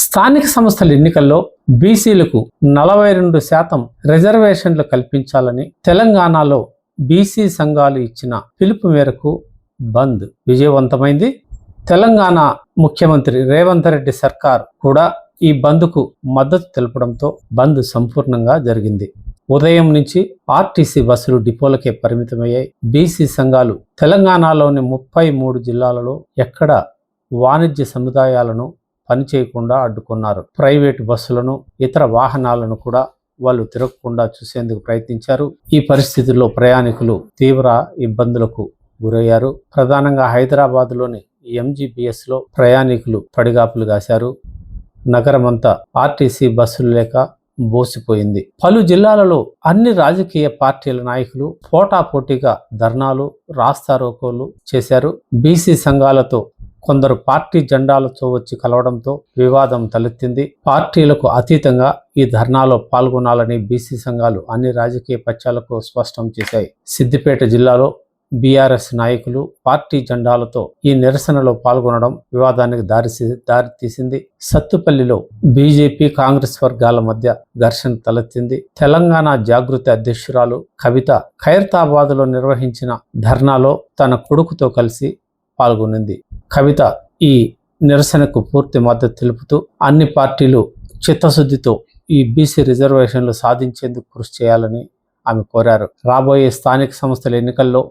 స్థానిక సంస్థల ఎన్నికల్లో బీసీలకు 42% రిజర్వేషన్లు కల్పించాలని తెలంగాణలో బీసీ సంఘాలు ఇచ్చిన పిలుపు మేరకు బంద్ విజయవంతమైంది. తెలంగాణ ముఖ్యమంత్రి రేవంత్ రెడ్డి సర్కార్ కూడా ఈ బంద్కు మద్దతు తెలపడంతో బంద్ సంపూర్ణంగా జరిగింది. ఉదయం నుంచి ఆర్టీసీ బస్సులు డిపోలకే పరిమితమయ్యాయి. బీసీ సంఘాలు తెలంగాణలోని 33 జిల్లాలలో ఎక్కడ వాణిజ్య సముదాయాలను పనిచేయకుండా అడ్డుకున్నారు. ప్రైవేటు బస్సులను, ఇతర వాహనాలను కూడా వాళ్ళు తిరగకుండా చూసేందుకు ప్రయత్నించారు. ఈ పరిస్థితుల్లో ప్రయాణికులు తీవ్ర ఇబ్బందులకు గురయ్యారు. ప్రధానంగా హైదరాబాద్లోని ఎంజీబీఎస్లో ప్రయాణికులు పడిగాపులు కాశారు. నగరమంతా ఆర్టీసీ బస్సులు లేక బోసిపోయింది. పలు జిల్లాలలో అన్ని రాజకీయ పార్టీల నాయకులు పోటాపోటీగా ధర్నాలు, రాస్తారోకోలు చేశారు. బీసీ సంఘాలతో కొందరు పార్టీ జెండాలతో వచ్చి కలవడంతో వివాదం తలెత్తింది. పార్టీలకు అతీతంగా ఈ ధర్నాలో పాల్గొనాలని బీసీ సంఘాలు అన్ని రాజకీయ పక్షాలకు స్పష్టం చేశాయి. సిద్దిపేట జిల్లాలో బీఆర్ఎస్ నాయకులు పార్టీ జెండాలతో ఈ నిరసనలో పాల్గొనడం వివాదానికి దారితీసింది. సత్తుపల్లిలో బీజేపీ, కాంగ్రెస్ వర్గాల మధ్య ఘర్షణ తలెత్తింది. తెలంగాణ జాగృతి అధ్యక్షురాలు కవిత ఖైరతాబాద్లో నిర్వహించిన ధర్నాలో తన కొడుకుతో కలిసి పాల్గొనింది. కవిత ఈ నిరసనకు పూర్తి మద్దతు తెలుపుతూ అన్ని పార్టీలు చిత్తశుద్ధితో ఈ బీసీ రిజర్వేషన్లు సాధించేందుకు కృషి చేయాలని ఆమె కోరారు. రాబోయే స్థానిక సంస్థల ఎన్నికల్లో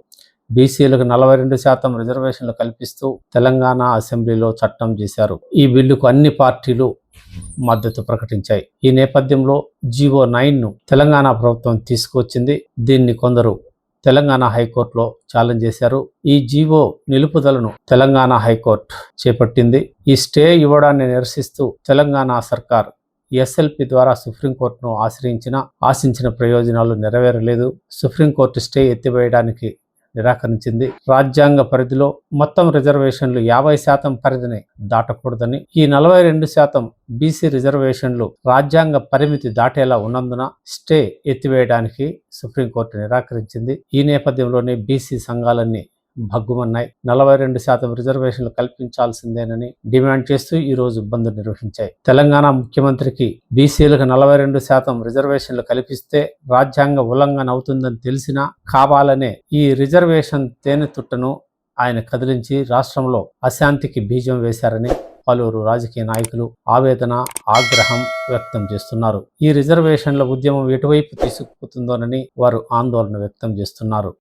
బీసీలకు 42% రిజర్వేషన్లు కల్పిస్తూ తెలంగాణ అసెంబ్లీలో చట్టం చేశారు. ఈ బిల్లుకు అన్ని పార్టీలు మద్దతు ప్రకటించాయి. ఈ నేపథ్యంలో జీవో 9ను తెలంగాణ ప్రభుత్వం తీసుకువచ్చింది. దీన్ని కొందరు తెలంగాణ హైకోర్టులో ఛాలెంజ్ చేశారు. ఈ జీవో నిలుపుదలను తెలంగాణ హైకోర్టు చేపట్టింది. ఈ స్టే ఇవ్వడాన్ని నిరసిస్తూ తెలంగాణ సర్కార్ ఎస్ఎల్పి ద్వారా సుప్రీంకోర్టును ఆశించిన ప్రయోజనాలు నెరవేరలేదు. సుప్రీంకోర్టు స్టే ఎత్తివేయడానికి నిరాకరించింది. రాజ్యాంగ పరిధిలో మొత్తం రిజర్వేషన్లు 50% పరిధిని దాటకూడదని, ఈ 42% బీసీ రిజర్వేషన్లు రాజ్యాంగ పరిమితి దాటేలా ఉన్నందున స్టే ఎత్తివేయడానికి సుప్రీంకోర్టు నిరాకరించింది. ఈ నేపథ్యంలోనే బీసీ సంఘాలన్నీ భగ్గుమన్నాయి. 42% రిజర్వేషన్లు కల్పించాల్సిందేనని డిమాండ్ చేస్తూ ఈ రోజు బంద్ నిర్వహించాయి. తెలంగాణ ముఖ్యమంత్రికి బీసీలకు 42% రిజర్వేషన్లు కల్పిస్తే రాజ్యాంగ ఉల్లంఘన అవుతుందని తెలిసినా కావాలనే ఈ రిజర్వేషన్ తేనెతుట్టను ఆయన కదిలించి రాష్ట్రంలో అశాంతికి బీజం వేశారని పలువురు రాజకీయ నాయకులు ఆవేదన, ఆగ్రహం వ్యక్తం చేస్తున్నారు. ఈ రిజర్వేషన్ల ఉద్యమం ఎటువైపు తీసుకుపోతుందోనని వారు ఆందోళన వ్యక్తం చేస్తున్నారు.